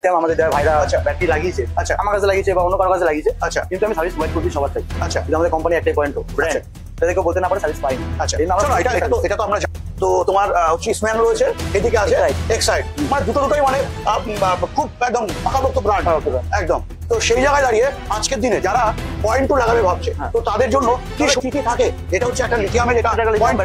আমাদের যারা ভাইরা ব্যাটারি লাগিয়েছে আমার কাছে লাগিয়েছে বা অন্য কারো কাছে লাগিয়েছে কিন্তু আমি সার্ভিস প্রোভাইড করছি সবার থেকে। কিন্তু আমাদের কোম্পানি একটাই পয়েন্ট ব্র্যান্ড, তাদেরকে বলতে না পারে সার্ভিস পাইনি। এটা তো আমরা তো তোমার হচ্ছে স্ম্যান রয়েছে, এদিকে আছে এক্সাইড, মানে দুটোই মানে খুব একদম পাকাপোক্ত ব্র্যান্ড একদম। তো সেই জায়গায় দাঁড়িয়ে আজকের দিনে যারা পয়েন্ট টু লাগাবে ভাবছে, তো তাদের জন্য কি কি থাকে? এটা হচ্ছে একটা লিথিয়ামের যেটা পয়েন্ট,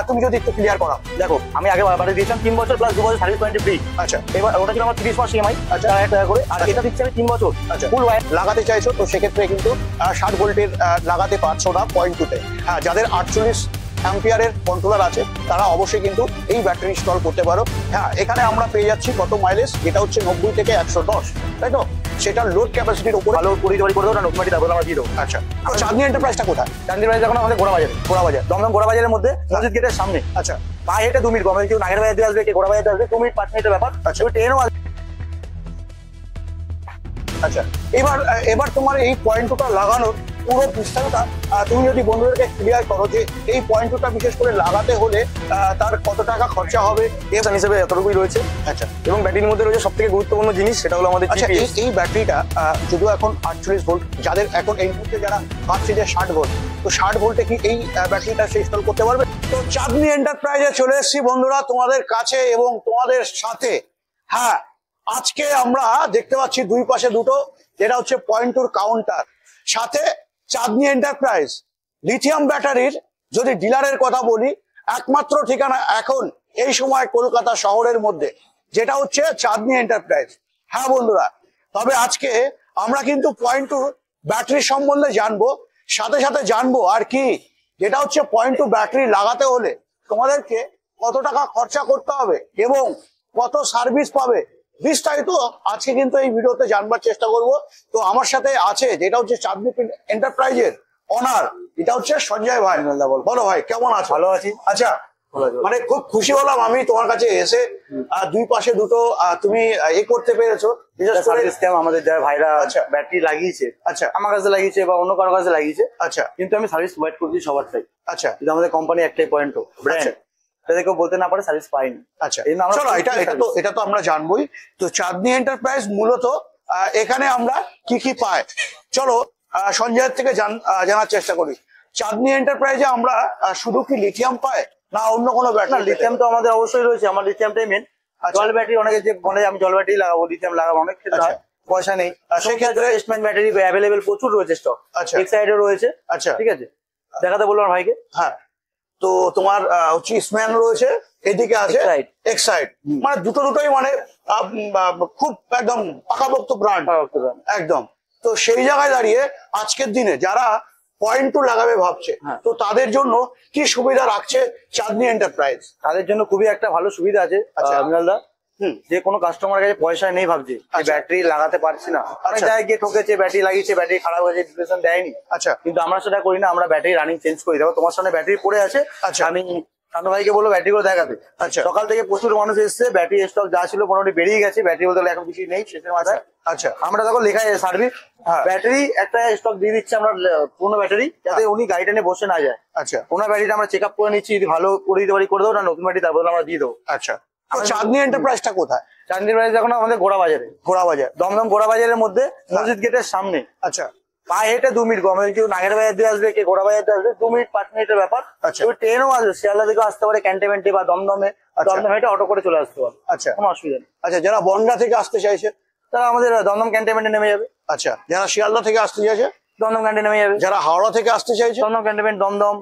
তুমি যদি একটু ক্লিয়ার করা। দেখো আমি আগে বাড়ি দিয়েছিলাম 3 বছর প্লাস 2 বছর সার্ভিস ওয়ারেন্টি ফ্রি। এবার ওটা ছিল আমার 30 মাস ইএমআই 1000 টাকা করে, আর এটা দিচ্ছি আমি 3 বছর ফুল ওয়ারেন্টি। লাগাতে চাইছো তো সেক্ষেত্রে কিন্তু 60 ভোল্টের লাগাতে পারছো না পয়েন্ট টুতে। হ্যাঁ, যাদের 48 অ্যাম্পিয়ারের কন্ট্রোলার আছে তারা অবশ্যই কিন্তু এই ব্যাটারি ইনস্টল করতে পারো। হ্যাঁ, এখানে আমরা পেয়ে যাচ্ছি কত মাইলেজ, যেটা হচ্ছে 90 থেকে 110, তাই তো? সেটা লোড ক্যাপাসিটির উপরে ভালো পরিচালনা করে দেবো না, নতুন তারপর আমরা দিয়ে দেবো। আচ্ছা, চাঁদনী এন্টারপ্রাইজটা কোথায়? চাঁদনী এন্টারপ্রাইজ এখন আমাদের গোড়াবাজার দমদম গোড়াবাজারের মধ্যে মসজিদ গেটের সামনে। আচ্ছা, পায়ে হেঁটে 2 মিনিট, গভর্নমেন্ট কেউ নাগের বাজার দিয়ে আসবে, কে গোড়াবাজার দিয়ে আসবে 2 মিনিট 5 মিনিটের ব্যাপার। ট্রেনও আসবে। আচ্ছা, এবার তোমার এই পয়েন্ট টুটা লাগানোর পুরো বিস্তারটা তুমি যদি বন্ধুদেরকে ক্লিয়ার করো যে এই পয়েন্ট টুটা বিশেষ করে লাগাতে হলে তার কত টাকা খরচা হবে হিসেবে এতটুকুই রয়েছে। আচ্ছা, এবং ব্যাটারির মধ্যে রয়েছে সব থেকে গুরুত্বপূর্ণ জিনিস, সেটা হলো আমাদের এই ব্যাটারিটা যদিও এখন 48 ভোল্ট, যাদের এখন এই মুহূর্তে যারা ভাবছে যে 60 ভোল্ট, তো 60 ভোল্টে কি এই ব্যাটারিটা সে ইনস্টল করতে পারবে? তো চাঁদনী এন্টারপ্রাইজে চলে এসেছি বন্ধুরা তোমাদের কাছে এবং তোমাদের সাথে। হ্যাঁ, আজকে আমরা দেখতে পাচ্ছি দুই পাশে দুটো, যেটা হচ্ছে পয়েন্ট টুর কাউন্টার, সাথে চাঁদনী এন্টারপ্রাইজ লিথিয়াম ব্যাটারির যদি ডিলারের কথা বলি, একমাত্র ঠিকানা এখন এই সময় কলকাতা শহরের মধ্যে, যেটা হচ্ছে চাঁদনী এন্টারপ্রাইজ। হ্যাঁ বন্ধুরা, তবে আজকে আমরা কিন্তু পয়েন্ট টু ব্যাটারি সম্বন্ধে জানবো, সাথে সাথে জানবো আর কি, যেটা হচ্ছে পয়েন্ট টু ব্যাটারি লাগাতে হলে তোমাদেরকে কত টাকা খরচা করতে হবে এবং কত সার্ভিস পাবে, বিস্তারিত আজকে কিন্তু এই ভিডিওতে জানবার চেষ্টা করব। তো আমার সাথে আছে যেটা হচ্ছে চাঁদনী এন্টারপ্রাইজের অনার, এটা হচ্ছে সঞ্জয় ভাই। বলো ভাই, কেমন আছো? ভালো আছি। আচ্ছা, মানে খুব খুশি হলাম আমি তোমার কাছে এসে, দুই পাশে দুটো তুমি করতে পেরেছো। আমাদের যারা ভাইরা ব্যাটারি লাগিয়েছে আমার কাছে লাগিয়েছে বা অন্য কারো কাছে লাগিয়েছে, কিন্তু আমি সার্ভিস প্রোভাইড করছি সবার থেকে। আচ্ছা, কিন্তু আমাদের কোম্পানি একটাই পয়েন্ট ব্র্যান্ড, তাদেরকে বলতে না পারে সার্ভিস পাইনি। আচ্ছা, চলো এটা তো আমরা জানবোই। তো চাঁদনী এন্টারপ্রাইজ মূলত এখানে আমরা কি কি পাই, চলো সঞ্জয়ের থেকে জানার চেষ্টা করি। চাঁদনী এন্টারপ্রাইজে আমরা শুধু কি লিথিয়াম পাই না অন্য কোনো ব্যাটারি? লিথিয়াম তো আমাদের অবশ্যই রয়েছে, আমার লিথিয়ামটাই মেন। জল ব্যাটারি অনেকে যে বলে আমি জল ব্যাটারি লাগাবো, লিথিয়াম লাগাবো, অনেক ক্ষেত্রে পয়সা নেই, সেক্ষেত্রে এস্টমেন্ট ব্যাটারি অ্যাভেলেবেল প্রচুর রয়েছে, স্টক এক্সাইডও রয়েছে। আচ্ছা, ঠিক আছে, দেখাতে বললো আমার ভাইকে। হ্যাঁ, তো তোমার হচ্ছে স্ম্যান রয়েছে, এদিকে আছে এক্সাইড, মানে দুটোই মানে খুব একদম পাকাপোক্ত ব্র্যান্ড একদম। তো সেই জায়গায় দাঁড়িয়ে আজকের দিনে যারা পয়েন্ট টু লাগাবে ভাবছে, তো তাদের জন্য কি সুবিধা রাখছে চাঁদনী এন্টারপ্রাইজ? তাদের জন্য খুবই একটা ভালো সুবিধা আছে মিনালদা। যে কোনো কাস্টমারের কাছে পয়সা নেই, ভাবছে ব্যাটারি লাগাতে পারছি না, জায়গায় গিয়ে ঠকেছে, ব্যাটারি লাগিয়েছে, ব্যাটারি খারাপ হয়েছে, ডিপ্রেশন দেয়নি। আচ্ছা, কিন্তু আমরা সেটা করি না, আমরা ব্যাটারি রানিং চেঞ্জ করি। দেখো তোমার সামনে ব্যাটারি পড়ে আছে, আমি কানু ভাইকে বলবো ব্যাটারি করে দেখাতে। আচ্ছা, সকাল থেকে প্রচুর মানুষ এসছে, ব্যাটারি স্টক যা ছিল মোটামুটি বেরিয়ে গেছে, ব্যাটারি বলতে এখন কিছু নেই শেষের মাথায়। আচ্ছা, আমরা তখন লেখা সার্ভিস ব্যাটারি একটা স্টক দিয়ে দিচ্ছি আমরা, পুরোনো ব্যাটারি, যাতে উনি গাড়িটা নিয়ে বসে না যায়। আচ্ছা, পুরোনো ব্যাটারিটা আমরা চেক আপ করে নিচ্ছি, যদি ভালো করে দিতে পারি করে দেবো, না নতুন ব্যাটারি তারপর আমরা দিয়ে দেবো। আচ্ছা, চাঁদনী এন্টারপ্রাইজটা কোথায়? চাঁদনী এন্টারপ্রাইজ এখন আমাদের গোড়াবাজার দমদম গোড়াবাজারের মধ্যে মসজিদ গেটের সামনে। আচ্ছা, পায়ে হেঁটে 2 মিনিট, গভর্নমেন্ট কেউ নাগের বাজার দিয়ে আসবে, কে গোড়াবাজার দিয়ে আসবে 2 মিনিট 5 মিনিটের ব্যাপার। ট্রেনও আসবে, শিয়ালদা থেকেও আসতে পারে, ক্যান্টনমেন্টে বা দমদমে হেঁটে অটো করে চলে আসতে পারে। আচ্ছা, কোনো অসুবিধা নেই। আচ্ছা, যারা বনগাঁ থেকে আসতে চাইছে তারা আমাদের দমদম ক্যান্টনমেন্টে নেমে যাবে। আচ্ছা, যারা শিয়ালদা থেকে আসতে চাইছে দমদম ক্যান্টনে নেমে যাবে। যারা হাওড়া থেকে আসতে চাইছে দমদম ক্যান্টনমেন্ট দমদম।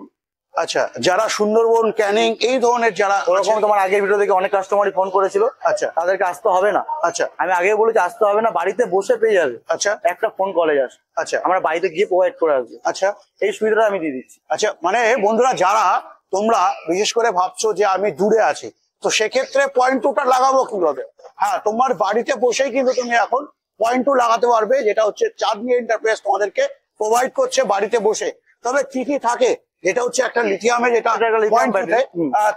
আচ্ছা, যারা সুন্দরবন ক্যানিং এই ধরনের যারা, ওরকম তোমার আগের ভিডিও থেকে অনেক কাস্টমারই ফোন করেছিল। আচ্ছা, তাদেরকে আসতে হবে না। আচ্ছা, আমি আগে বলেছি আসতে হবে না, বাড়িতে বসে পেয়ে যাবে। আচ্ছা, একটা ফোন কলে যাস। আচ্ছা, আমরা বাড়িতে গিয়ে প্রোভাইড করে আসবো। আচ্ছা, এই সুবিধাটা আমি দিয়ে দিচ্ছি। আচ্ছা, মানে বন্ধুরা যারা তোমরা বিশেষ করে ভাবছো যে আমি দূরে আছি, তো সেক্ষেত্রে পয়েন্ট টুটা লাগাবো কিভাবে? হ্যাঁ, তোমার বাড়িতে বসেই কিন্তু তুমি এখন পয়েন্ট টু লাগাতে পারবে, যেটা হচ্ছে চাঁদনী এন্টারপ্রাইজ তোমাদেরকে প্রোভাইড করছে বাড়িতে বসে। তবে কি কি থাকে, যেটা হচ্ছে একটা লিথিয়ামে, যেটা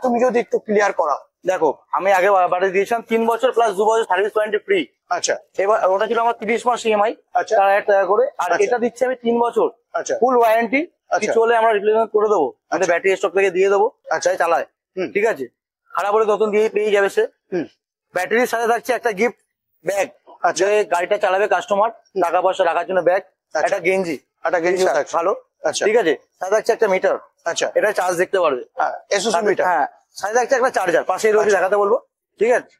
তুমি যদি একটু ক্লিয়ার করা। দেখো আমি আগে বাড়ি দিয়েছিলাম 3 বছর প্লাস 2 বছর সার্ভিস ওয়ারেন্টি ফ্রি। আচ্ছা, এবার ওটা ছিল আমার 30 মাস ইএমআই 4000 টাকা করে, আর এটা দিচ্ছি আমি 3 বছর ফুল ওয়ারেন্টি। কিছু হলে আমরা রিপ্লেসমেন্ট করে দেবো, আমাদের ব্যাটারি স্টক থেকে দিয়ে দেবো, চালায়। ঠিক আছে, খারাপ হলে নতুন দিয়ে পেয়ে যাবে সে। ব্যাটারির সাথে থাকছে একটা গিফট ব্যাগ, যে গাড়িটা চালাবে কাস্টমার, টাকা পয়সা রাখার জন্য ব্যাগ, একটা গেঞ্জি ভালো, ঠিক আছে, সাথে থাকছে একটা মিটার, আচ্ছা, এটা চার্জ দেখতে পারবে, এসওসি মিটার, হ্যাঁ, সাথে থাকছে একটা চার্জার, পাশেই রয়েছে, দেখাতে বলবো, ঠিক আছে।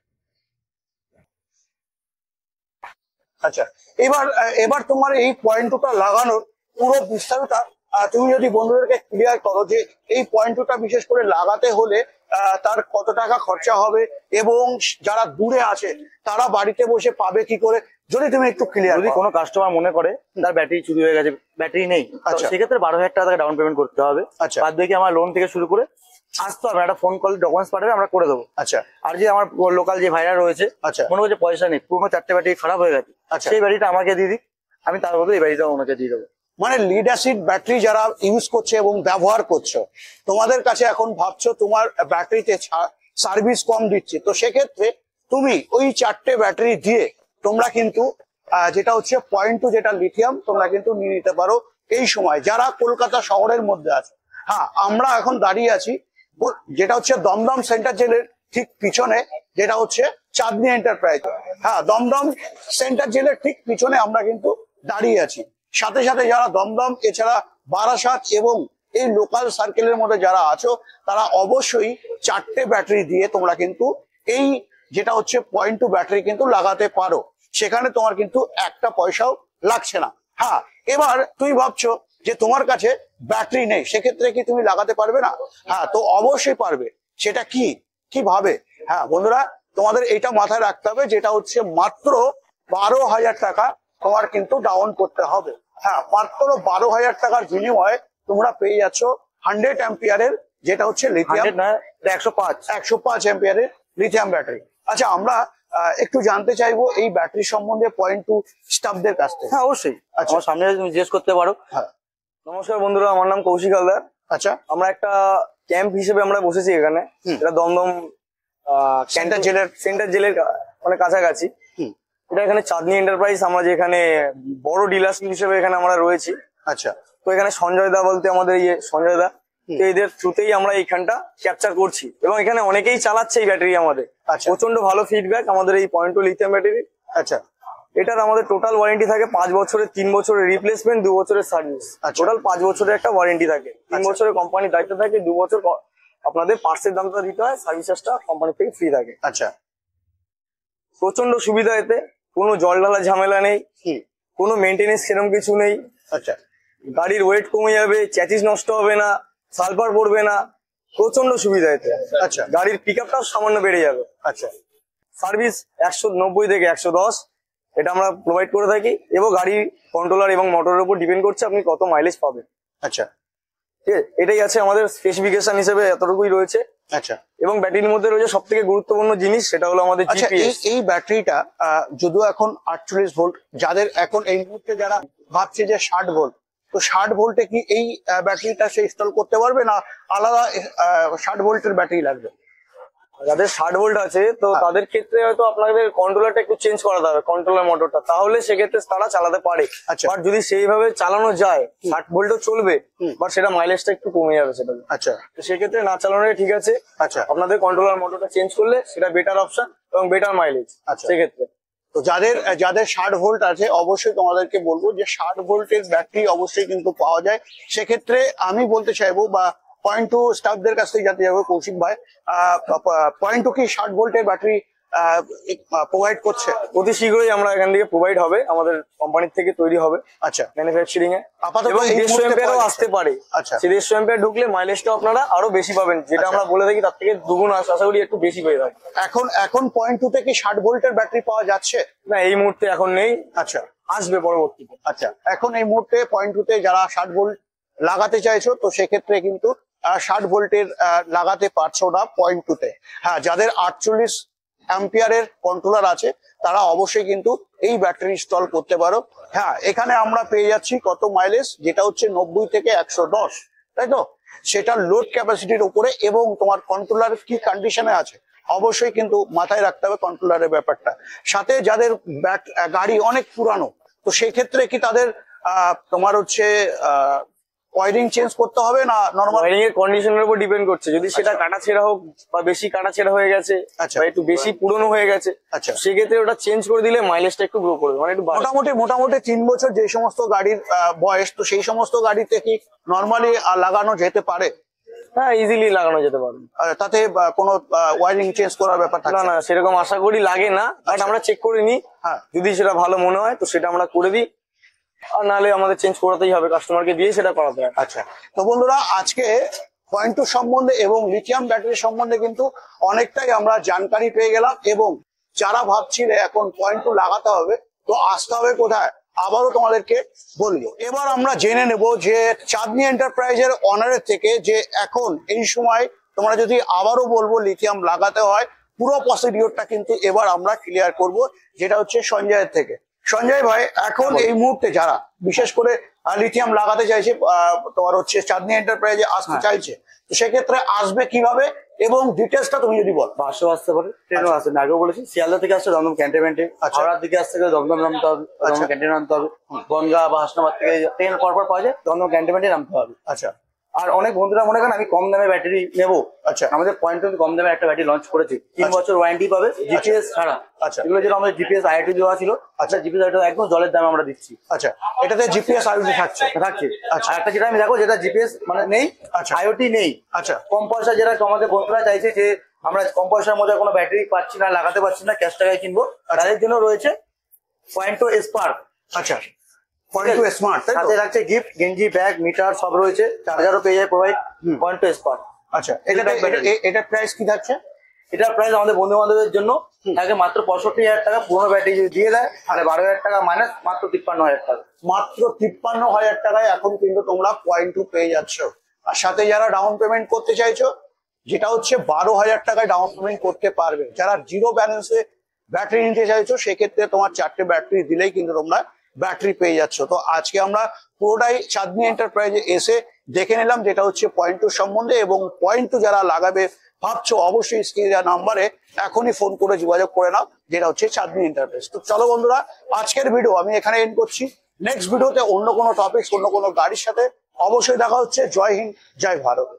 আচ্ছা, এবার তোমার এই পয়েন্টটা লাগানোর পুরো বিস্তারিত তুমি যদি বন্ধুদেরকে ক্লিয়ার করো যে এই পয়েন্টটা বিশেষ করে লাগাতে হলে তার কত টাকা খরচা হবে এবং যারা দূরে আছে তারা বাড়িতে বসে পাবে কি করে, যদি তুমি একটু ক্লিয়ার। যদি কোনো কাস্টমার মনে করে তার ব্যাটারি চুরি হয়ে গেছে, ব্যাটারি নেই, সেক্ষেত্রে 12,000 টাকা ডাউন পেমেন্ট করতে হবে। বাদ বাকি আমার লোন থেকে শুরু করে আসতে হবে, একটা ফোন কল ডকুমেন্টস পাঠাবে, আমরা করে দেবো। আচ্ছা, আর যে আমার লোকাল যে ভাইরা রয়েছে, মনে করছে পয়সা নেই, পুরো 4টে ব্যাটারি খারাপ হয়ে গেছে, সেই ব্যাটারিটা আমাকে দিয়ে দিক, আমি তার বদলে এই ব্যাটারিটা ওনাকে দিয়ে দেবো। মানে লিড অ্যাসিড ব্যাটারি যারা ইউজ করছে এবং ব্যবহার করছো, তোমাদের কাছে এখন ভাবছো তোমার ব্যাটারিতে সার্ভিস কম দিচ্ছে, তো সেক্ষেত্রে তুমি ওই 4টে ব্যাটারি দিয়ে তোমরা কিন্তু যেটা হচ্ছে পয়েন্ট টু, যেটা লিথিয়াম, তোমরা কিন্তু নিয়ে নিতে পারো এই সময় যারা কলকাতা শহরের মধ্যে আছে। হ্যাঁ, আমরা এখন দাঁড়িয়ে আছি যেটা হচ্ছে দমদম সেন্টার জেলের ঠিক পিছনে, যেটা হচ্ছে চাঁদনি এন্টারপ্রাইজ। হ্যাঁ, দমদম সেন্টার জেলের ঠিক পিছনে আমরা কিন্তু দাঁড়িয়ে আছি। সাথে সাথে যারা দমদম এছাড়া বারাসাত এবং এই লোকাল সার্কেলের মধ্যে যারা আছো, তারা অবশ্যই 4টে ব্যাটারি দিয়ে তোমরা কিন্তু এই যেটা হচ্ছে পয়েন্ট টু ব্যাটারি কিন্তু লাগাতে পারো, সেখানে তোমার কিন্তু একটা পয়সাও লাগছে না। হ্যাঁ, এবার তুমি ভাবছো যে তোমার কাছে ব্যাটারি নেই, সেক্ষেত্রে কি তুমি লাগাতে পারবে না? হ্যাঁ, তো অবশ্যই পারবে। সেটা কিভাবে? হ্যাঁ বন্ধুরা, তোমাদের এটা মাথায় রাখতে হবে, যেটা হচ্ছে মাত্র 12,000 টাকা তোমার কিন্তু ডাউন করতে হবে। হ্যাঁ, মাত্র 12,000 টাকার বিনিময়ে তোমরা পেয়ে যাচ্ছ 100 অ্যাম্পিয়ারের, যেটা হচ্ছে লিথিয়াম, 105 অ্যাম্পিয়ারের লিথিয়াম ব্যাটারি। আচ্ছা, আমরা একটু জানতে চাইবো এই ব্যাটারি সম্বন্ধে পয়েন্ট টু স্টাফদের কাছ থেকে। হ্যাঁ অবশ্যই, আচ্ছা, আমার সামনে তুমি জিজ্ঞেস করতে পারো। হ্যাঁ, নমস্কার বন্ধুরা, আমার নাম কৌশিক হালদার। আচ্ছা, আমরা একটা ক্যাম্প হিসেবে আমরা বসেছি এখানে, এটা দমদম সেন্টার জেলের মানে কাছাকাছি। এটা এখানে চাঁদনি এন্টারপ্রাইজ, আমরা যেখানে বড় ডিলারশিপ হিসেবে এখানে আমরা রয়েছি। আচ্ছা, তো এখানে সঞ্জয় দা বলতে আমাদের সঞ্জয় দা, এদের থ্রুতেই আমরা এইখানটা ক্যাপচার করছি এবং এখানে অনেকেই চালাচ্ছে এই ব্যাটারি আমাদের। প্রচন্ড ভালো ফিডব্যাক আমাদের এই পয়েন্ট টু লিথিয়াম ব্যাটারি। আচ্ছা, এটার আমাদের টোটাল ওয়ারেন্টি থাকে 5 বছরের, 3 বছরের রিপ্লেসমেন্ট, 2 বছরের সার্ভিস, টোটাল 5 বছরের একটা ওয়ারেন্টি থাকে। 3 বছরের কোম্পানির দায়িত্ব থাকে, 2 বছর আপনাদের পার্টসের দামটা দিতে হয়, সার্ভিস চার্জটা কোম্পানি থেকে ফ্রি থাকে। আচ্ছা, প্রচন্ড সুবিধা এতে, কোনো জল ঢালা ঝামেলা নেই, কোনো মেনটেনেন্স সেরকম কিছু নেই। আচ্ছা, গাড়ির ওয়েট কমে যাবে, চ্যাচিস নষ্ট হবে না, সালফার পড়বে না, প্রচন্ড সুবিধা এতে। আচ্ছা, গাড়ির পিক আপটাও সামান্য বেড়ে যাবে। আচ্ছা, সার্ভিস 190 থেকে 110 এটা আমরা প্রোভাইড করে থাকি, এবং গাড়ির কন্ট্রোলার এবং মোটরের উপর ডিপেন্ড করছে আপনি কত মাইলেজ পাবেন। আচ্ছা, ঠিক আছে, এটাই আছে আমাদের স্পেসিফিকেশন হিসেবে, এতটুকুই রয়েছে। আচ্ছা, এবং ব্যাটারির মধ্যে রয়েছে সব থেকে গুরুত্বপূর্ণ জিনিস, সেটা হলো আমাদের জিপিএস। এই ব্যাটারিটা যদিও এখন 48 ভোল্ট, যাদের এখন এই মুহূর্তে যারা ভাবছে যে 60 ভোল্ট, তো 60 ভোল্টে কি এই ব্যাটারিটা সে ইনস্টল করতে পারবে না আলাদা 60 ভোল্টের ব্যাটারি লাগবে? যাদের 60 ভোল্ট আছে, তো তাদের ক্ষেত্রে হয়তো আপনাদের কন্ট্রোলারটা একটু চেঞ্জ করাতে হবে, কন্ট্রোলার মোটরটা, তাহলে সেক্ষেত্রে তারা চালাতে পারে। বাট যদি সেইভাবে চালানো যায়, 60 ভোল্টও চলবে, বাট সেটা মাইলেজটা একটু কমে যাবে সেটা। আচ্ছা, তো সেক্ষেত্রে না চালানোই ঠিক আছে। আচ্ছা, আপনাদের কন্ট্রোলার মোটরটা চেঞ্জ করলে সেটা বেটার অপশন এবং বেটার মাইলেজ সেক্ষেত্রে। তো যাদের 60 ভোল্ট আছে, অবশ্যই তোমাদেরকে বলবো যে 60 ভোল্টের ব্যাটারি অবশ্যই কিন্তু পাওয়া যায়। সেক্ষেত্রে আমি বলতে চাইবো, বা পয়েন্ট টু স্টাফদের কাছ থেকে জানতে যাবো, কৌশিক ভাই, পয়েন্ট টু কি 60 ভোল্টের ব্যাটারি প্রোভাইড করছে? অতি শীঘ্রই আমরা এখান থেকে প্রোভাইড হবে, আমাদের কোম্পানির থেকে তৈরি হবে। আচ্ছা, ম্যানুফ্যাকচারিং এ আপাতত 150 অ্যাম্পিয়ারও আসতে পারে। আচ্ছা, 150 অ্যাম্পিয়ার ঢুকলে মাইলেজটা আপনারা আরো বেশি পাবেন, যেটা আমরা বলে থাকি তার থেকে দুগুণ, আশা করি একটু বেশি পেয়ে থাকি। এখন পয়েন্ট টু থেকে 60 ভোল্টের ব্যাটারি পাওয়া যাচ্ছে না, এই মুহূর্তে এখন নেই। আচ্ছা, আসবে পরবর্তীতে। আচ্ছা, এখন এই মুহূর্তে পয়েন্ট টু তে যারা 60 ভোল্ট লাগাতে চাইছো, তো সেক্ষেত্রে কিন্তু 60 ভোল্টের লাগাতে পারছো না পয়েন্ট টু তে। হ্যাঁ, যাদের 48 অ্যাম্পিয়ারের কন্ট্রোলার আছে, তারা অবশ্যই কিন্তু এই ব্যাটারি ইনস্টল করতে পারো। হ্যাঁ, এখানে আমরা পেয়ে যাচ্ছি কত মাইলেজ, যেটা হচ্ছে 90 থেকে 110, তাই তো? সেটা লোড ক্যাপাসিটির উপরে, এবং তোমার কন্ট্রোলার কি কন্ডিশনে আছে অবশ্যই কিন্তু মাথায় রাখতে হবে কন্ট্রোলারের ব্যাপারটা। সাথে যাদের গাড়ি অনেক পুরানো, তো সেই ক্ষেত্রে কি তাদের তোমার হচ্ছে ওয়ারিং চেঞ্জ করতে হবে না নরমাল? ওয়ারিং এর কন্ডিশনের উপর ডিপেন্ড করছে, যদি সেটা কাটা ছেঁড়া হোক বা বেশি কাটা ছেঁড়া হয়ে গেছে বা একটু বেশি পুরনো হয়ে গেছে, সেক্ষেত্রে ওটা চেঞ্জ করে দিলে মাইলেজটা একটু গ্রো করবে, মানে একটু মোটামুটি 3 বছর যে সমস্ত গাড়ির বয়স, তো সেই সমস্ত গাড়িতে কি নরমালি লাগানো যেতে পারে? হ্যাঁ, ইজিলি লাগানো যেতে পারে, তাতে কোনো ওয়ারিং চেঞ্জ করার ব্যাপার থাকে না? সেরকম আশা করি লাগে না, বাট আমরা চেক করে নিই, যদি সেটা ভালো মনে হয় তো সেটা আমরা করে দিই, আর নাহলে আমাদের চেঞ্জ করাতেই হবে, কাস্টমারকে দিয়ে সেটা করাতে হবে। আচ্ছা, তো বন্ধুরা আজকে পয়েন্ট টু সম্বন্ধে এবং লিথিয়াম ব্যাটারি সম্বন্ধে কিন্তু অনেকটাই আমরা জানকারি পেয়ে গেলাম, এবং যারা ভাবছিলে এখন পয়েন্ট টু লাগাতে হবে তো আসতে হবে কোথায় আবারও তোমাদেরকে বলবো। এবার আমরা জেনে নেব যে চাঁদনী এন্টারপ্রাইজের অনারের থেকে যে এখন এই সময় তোমরা যদি আবারও বলবো লিথিয়াম লাগাতে হয়, পুরো প্রসিডিওরটা কিন্তু এবার আমরা ক্লিয়ার করব, যেটা হচ্ছে সঞ্জয়ের থেকে। সঞ্জয় ভাই, এখন এই মুহূর্তে যারা বিশেষ করে লিথিয়াম লাগাতে চাইছে, তোমার হচ্ছে চাঁদনী এন্টারপ্রাইজে আসতে চাইছে, তো সেক্ষেত্রে আসবে কিভাবে এবং ডিটেলসটা তুমি যদি বল। বাসও আসতে পারে, ট্রেনও আসতে, আগেও বলেছি শিয়ালদা থেকে আসছে দমদম ক্যান্টনমেন্টে, হাওড়ার দিকে আসতে গেলে দমদম নামতে হবে, দমদম ক্যান্টনমেন্টে নামতে হবে, বনগা বা হাসনাবাদ থেকে ট্রেন পরপর পাওয়া যায়, দমদম ক্যান্টনমেন্টে নামতে হবে। আচ্ছা, আর অনেক বন্ধুরা মনে করেন আমি কম দামে ব্যাটারি নেবো, আচ্ছা, আমাদের পয়েন্ট কম দামে একটা ব্যাটারি লঞ্চ করেছি, 3 বছর ওয়ারেন্টি পাবে জিপিএস ছাড়া। আচ্ছা, এগুলো যেটা আমাদের জিপিএস আইটি দেওয়া ছিল, আচ্ছা জিপিএস আইটি একদম জলের দামে আমরা দিচ্ছি। আচ্ছা, এটাতে জিপিএস আইওটি থাকছে? আচ্ছা, একটা যেটা আমি দেখো যেটা জিপিএস মানে নেই, আইওটি নেই, আচ্ছা কম পয়সা, যেটা আমাদের বন্ধুরা চাইছে যে আমরা কম পয়সার মধ্যে কোনো ব্যাটারি পাচ্ছি না, লাগাতে পারছি না, ক্যাশ টাকায় কিনবো, তাদের জন্য রয়েছে পয়েন্ট টু স্পার্ক। আচ্ছা, পয়েন্ট টু স্মার্ট, সাথে রাখছে গিফট, গেঞ্জি, ব্যাগ, মিটার সব রয়েছে, চার্জারও পেয়ে যায় প্রোভাইড পয়েন্ট টু স্পার্ক। আচ্ছা, এটা প্রাইস কি থাকছে? এটার প্রাইস আমাদের বন্ধু বান্ধবের জন্য থাকে মাত্র 65,000 টাকা, পুরোনো ব্যাটারি যদি দিয়ে দেয় তাহলে 12,000 টাকা মাইনাস, মাত্র 53,000 টাকা। মাত্র 53,000 টাকায় এখন কিন্তু তোমরা পয়েন্ট টু পেয়ে যাচ্ছ। আর সাথে যারা ডাউন পেমেন্ট করতে চাইছো, যেটা হচ্ছে 12,000 টাকায় ডাউন পেমেন্ট করতে পারবে। যারা জিরো ব্যালেন্সে ব্যাটারি নিতে চাইছো, সেক্ষেত্রে তোমার 4টে ব্যাটারি দিলেই কিন্তু তোমরা ব্যাটারি পেয়ে যাচ্ছ। তো আজকে আমরা পুরোটাই চাঁদনী এন্টারপ্রাইজে এসে দেখে নিলাম, যেটা হচ্ছে পয়েন্ট টু সম্বন্ধে, এবং পয়েন্ট টু যারা লাগাবে ভাবছো অবশ্যই স্ক্রিনে নাম্বারে এখনই ফোন করে যোগাযোগ করে নাও, যেটা হচ্ছে চাঁদনী এন্টারপ্রাইজ। তো চলো বন্ধুরা, আজকের ভিডিও আমি এখানে এন্ড করছি। নেক্সট ভিডিওতে অন্য কোনো টপিক, অন্য কোনো গাড়ির সাথে অবশ্যই দেখা হচ্ছে। জয় হিন্দ, জয় ভারত।